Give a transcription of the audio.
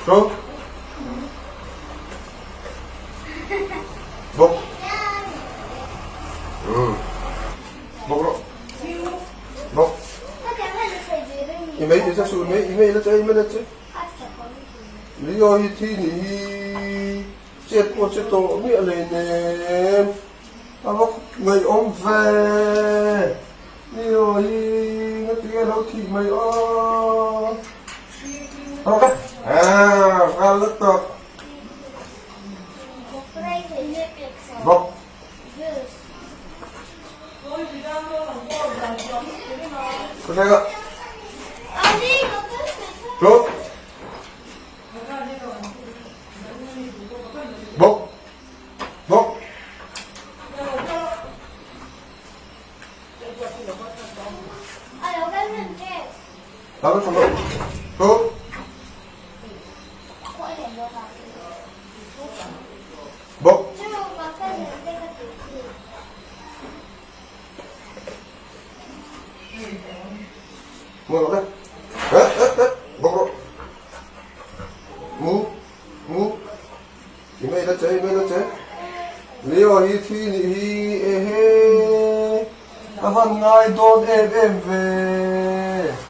줘. 먹. 먹으러. 먹. Email isa su email cho email chứ. Lý do thì chết một chết tổ nghĩa này nè. Bác người ôm về. Lý do nó kia đâu thì mày ok. Ra lớp tập. Bọc. Có thấy không? Rồi. Bốc. Bốc. 나도 좀 더. 또. 뭐? 뭐 그래? 먹어. 무. 이메일 했지? 리오 히 에헤. 아한 나이 돈 에베베.